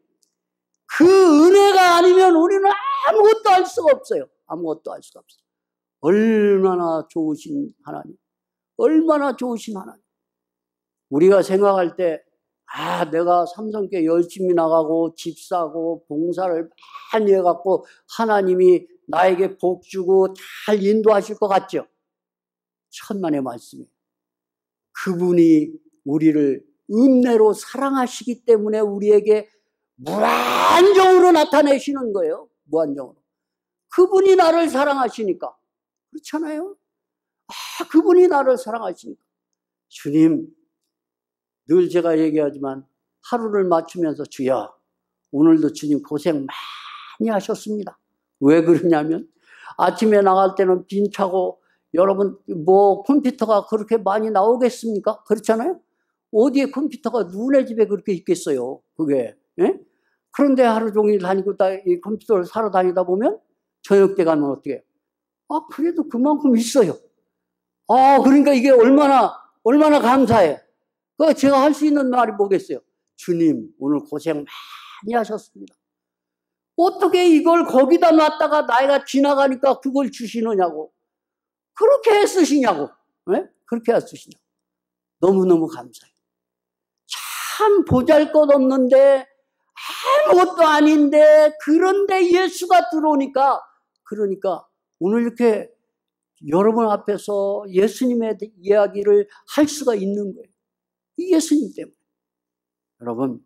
그 은혜가 아니면 우리는 아무것도 할 수가 없어요. 아무것도 할 수가 없어요. 얼마나 좋으신 하나님. 얼마나 좋으신 하나님. 우리가 생각할 때 내가 삼성교회 열심히 나가고 집 사고 봉사를 많이 해갖고 하나님이 나에게 복 주고 잘 인도하실 것 같죠? 천만의 말씀이에요. 그분이 우리를 은혜로 사랑하시기 때문에 우리에게 무한정으로 나타내시는 거예요. 무한정으로. 그분이 나를 사랑하시니까. 그렇잖아요? 그분이 나를 사랑하시니까. 주님, 늘 제가 얘기하지만 하루를 맞추면서 주여, 오늘도 주님 고생 많이 하셨습니다. 왜 그러냐면 아침에 나갈 때는 빈차고 여러분 컴퓨터가 그렇게 많이 나오겠습니까? 그렇잖아요? 어디에 컴퓨터가 누구네 집에 그렇게 있겠어요, 그게. 예? 그런데 하루 종일 다니고 이 컴퓨터를 사러 다니다 보면 저녁 때 가면 어떻게 해요? 아, 그래도 그만큼 있어요. 아, 그러니까 이게 얼마나 감사해. 그 제가 할 수 있는 말이 뭐겠어요? 주님, 오늘 고생 많이 하셨습니다. 어떻게 이걸 거기다 놨다가 나이가 지나가니까 그걸 주시느냐고. 그렇게 쓰시냐고. 네? 그렇게 쓰시냐고. 너무너무 감사해요. 참 보잘것없는데 아무것도 아닌데 그런데 예수가 들어오니까 그러니까 오늘 이렇게 여러분 앞에서 예수님의 이야기를 할 수가 있는 거예요. 이 예수님 때문에. 여러분,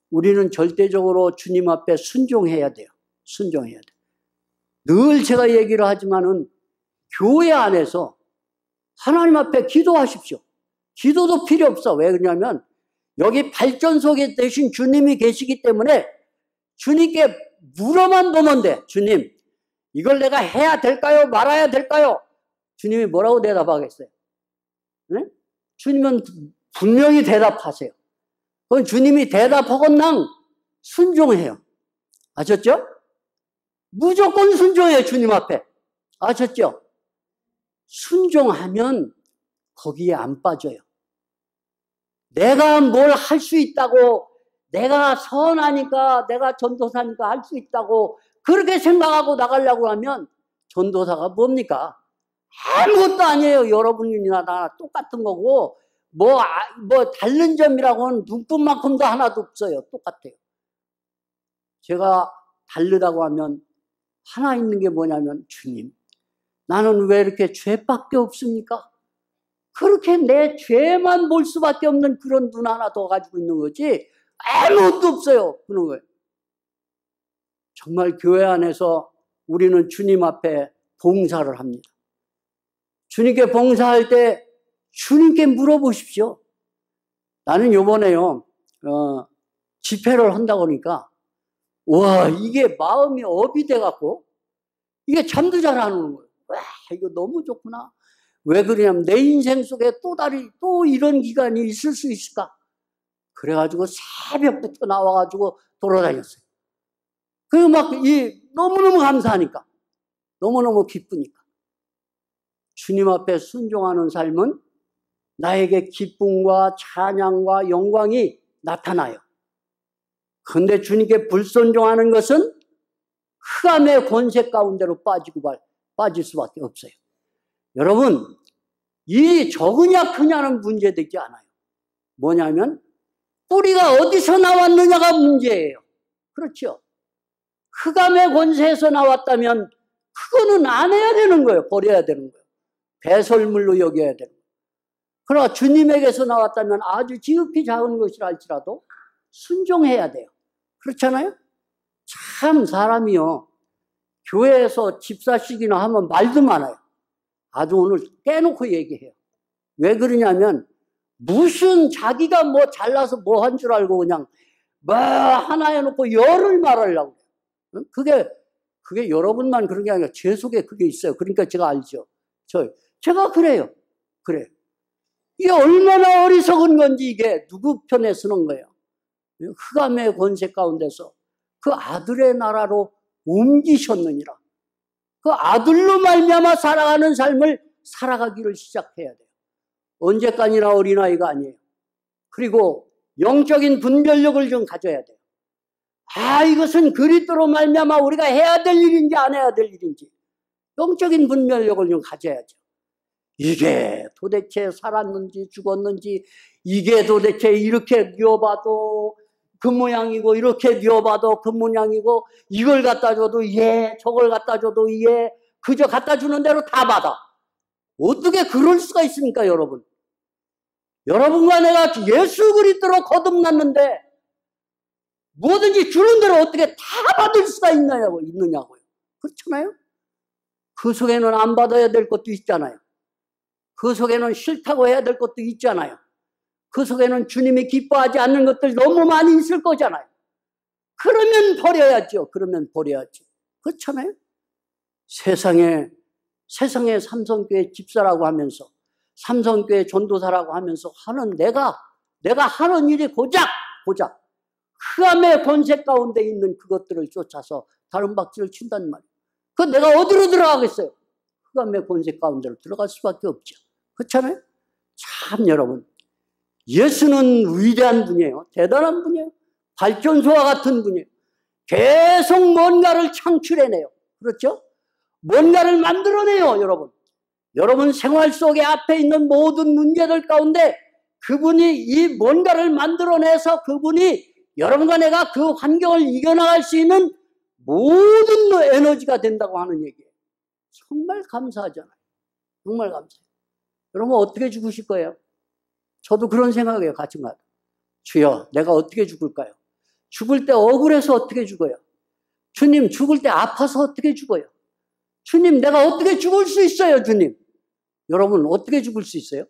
우리는 절대적으로 주님 앞에 순종해야 돼요. 순종해야 돼요. 늘 제가 얘기를 하지만은 교회 안에서 하나님 앞에 기도하십시오. 기도도 필요 없어. 왜 그러냐면 여기 발전소에 대신 주님이 계시기 때문에 주님께 물어만 보면 돼. 주님, 이걸 내가 해야 될까요? 말아야 될까요? 주님이 뭐라고 대답하겠어요? 네? 주님은 분명히 대답하세요. 그건 주님이 대답하건랑 순종해요. 아셨죠? 무조건 순종해요, 주님 앞에. 아셨죠? 순종하면 거기에 안 빠져요. 내가 뭘 할 수 있다고, 내가 선하니까, 내가 전도사니까 할 수 있다고 그렇게 생각하고 나가려고 하면 전도사가 뭡니까? 아무것도 아니에요. 여러분이나 나 똑같은 거고 뭐 다른 점이라고는 눈꽃만큼도 하나도 없어요. 똑같아요. 제가 다르다고 하면 하나 있는 게 뭐냐면 주님, 나는 왜 이렇게 죄밖에 없습니까? 그렇게 내 죄만 볼 수밖에 없는 그런 눈 하나 더 가지고 있는 거지 아무것도 없어요. 그런 거예요. 정말 교회 안에서 우리는 주님 앞에 봉사를 합니다. 주님께 봉사할 때 주님께 물어보십시오. 나는 요번에요 집회를 한다고 하니까 와, 이게 마음이 업이 돼갖고 이게 잠도 잘 안 오는 거예요. 와, 이거 너무 좋구나. 왜 그러냐면 내 인생 속에 또 이런 기간이 있을 수 있을까? 그래가지고 새벽부터 나와가지고 돌아다녔어요. 그리고 너무너무 감사하니까. 너무너무 기쁘니까. 주님 앞에 순종하는 삶은 나에게 기쁨과 찬양과 영광이 나타나요. 그런데 주님께 불순종하는 것은 흑암의 권세 가운데로 빠질 수밖에 없어요. 여러분, 일이 적으냐 크냐는 문제되지 않아요. 뭐냐면 뿌리가 어디서 나왔느냐가 문제예요. 그렇죠? 흑암의 권세에서 나왔다면 그거는 안 해야 되는 거예요. 버려야 되는 거예요. 배설물로 여겨야 되는 거예요. 그러나 주님에게서 나왔다면 아주 지극히 작은 것이라 할지라도 순종해야 돼요. 그렇잖아요? 참 사람이요. 교회에서 집사식이나 하면 말도 많아요. 아주 오늘 떼놓고 얘기해요. 왜 그러냐면 무슨 자기가 뭐 잘나서 뭐 한 줄 알고 그냥 뭐 하나 해놓고 열을 말하려고. 그게 여러분만 그런 게 아니라 제 속에 그게 있어요. 그러니까 제가 알죠. 제가 그래요. 그래. 이게 얼마나 어리석은 건지 이게 누구 편에 서는 거예요. 흑암의 권세 가운데서 그 아들의 나라로 옮기셨느니라. 그 아들로 말미암아 살아가는 삶을 살아가기를 시작해야 돼요. 언제까지나 어린아이가 아니에요. 그리고 영적인 분별력을 좀 가져야 돼요. 이것은 그리스도로 말미암아 우리가 해야 될 일인지 안 해야 될 일인지 영적인 분별력을 좀 가져야죠. 이게 도대체 살았는지 죽었는지, 이게 도대체 이렇게 뉘어봐도 그 모양이고 이렇게 뉘어봐도 그 모양이고, 이걸 갖다 줘도 저걸 갖다 줘도 그저 갖다 주는 대로 다 받아. 어떻게 그럴 수가 있습니까, 여러분? 여러분과 내가 예수 그리스도로 거듭났는데 뭐든지 주는 대로 어떻게 다 받을 수가 있느냐고요. 그렇잖아요? 그 속에는 안 받아야 될 것도 있잖아요. 그 속에는 싫다고 해야 될 것도 있잖아요. 그 속에는 주님이 기뻐하지 않는 것들 너무 많이 있을 거잖아요. 그러면 버려야죠. 그렇잖아요? 세상에 삼성교회 집사라고 하면서 삼성교회 전도사라고 하면서 하는 내가 하는 일이 고작 흑암의 권세 가운데 있는 그것들을 쫓아서 다른 박질을 친단 말이에요. 그 내가 어디로 들어가겠어요? 흑암의 권세 가운데로 들어갈 수밖에 없죠. 그렇잖아요? 참 여러분, 예수는 위대한 분이에요. 대단한 분이에요. 발전소와 같은 분이에요. 계속 뭔가를 창출해내요. 그렇죠? 뭔가를 만들어내요, 여러분. 여러분 생활 속에 앞에 있는 모든 문제들 가운데 그분이 이 뭔가를 만들어내서 그분이 여러분과 내가 그 환경을 이겨나갈 수 있는 모든 에너지가 된다고 하는 얘기예요. 정말 감사하잖아요. 정말 감사해요. 여러분 어떻게 죽으실 거예요? 저도 그런 생각이에요. 가끔가다. 주여, 내가 어떻게 죽을까요? 죽을 때 억울해서 어떻게 죽어요? 주님, 죽을 때 아파서 어떻게 죽어요? 주님, 내가 어떻게 죽을 수 있어요, 주님? 여러분, 어떻게 죽을 수 있어요?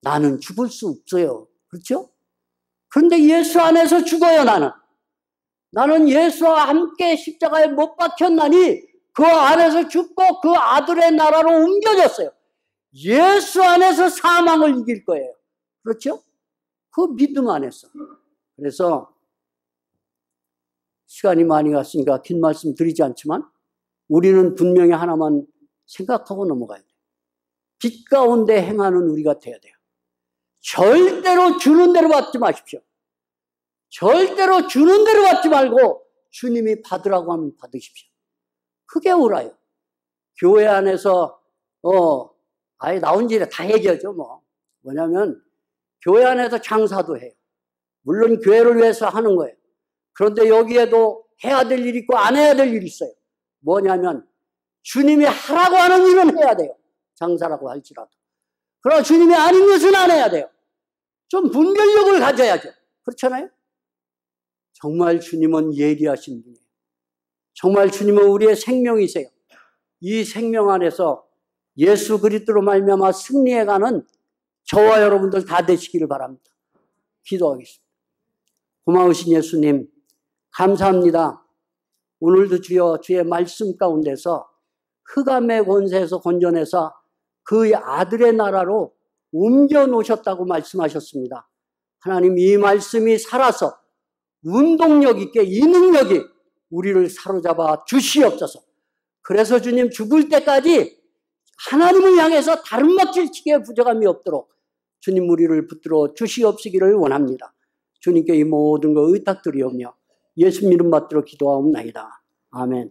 나는 죽을 수 없어요. 그렇죠? 그런데 예수 안에서 죽어요, 나는. 나는 예수와 함께 십자가에 못 박혔나니 그 안에서 죽고 그 아들의 나라로 옮겨졌어요. 예수 안에서 사망을 이길 거예요. 그렇죠? 그 믿음 안에서. 그래서 시간이 많이 갔으니까 긴 말씀 드리지 않지만 우리는 분명히 하나만 생각하고 넘어가야 돼요. 빛 가운데 행하는 우리가 돼야 돼요. 절대로 주는 대로 받지 마십시오. 절대로 주는 대로 받지 말고 주님이 받으라고 하면 받으십시오. 그게 옳아요. 교회 안에서 아예 나온 지에 다 얘기하죠. 뭐냐면 교회 안에서 장사도 해요. 물론 교회를 위해서 하는 거예요. 그런데 여기에도 해야 될 일이 있고 안 해야 될 일이 있어요. 뭐냐면 주님이 하라고 하는 일은 해야 돼요. 장사라고 할지라도. 그러나 주님이 아닌 것은 안 해야 돼요. 좀 분별력을 가져야죠. 그렇잖아요? 정말 주님은 예리하신 분이에요. 정말 주님은 우리의 생명이세요. 이 생명 안에서 예수 그리스도로 말미암아 승리해가는 저와 여러분들 다 되시기를 바랍니다. 기도하겠습니다. 고마우신 예수님, 감사합니다. 오늘도 주여 주의 말씀 가운데서 흑암의 권세에서 건져내서 그 아들의 나라로 옮겨 놓으셨다고 말씀하셨습니다. 하나님, 이 말씀이 살아서 운동력 있게 이 능력이 우리를 사로잡아 주시옵소서. 그래서 주님 죽을 때까지 하나님을 향해서 다른 막질 치기에 부족함이 없도록 주님 우리를 붙들어 주시옵시기를 원합니다. 주님께 이 모든 거 의탁드리오며 예수님 이름 받들어 기도하옵나이다. 아멘.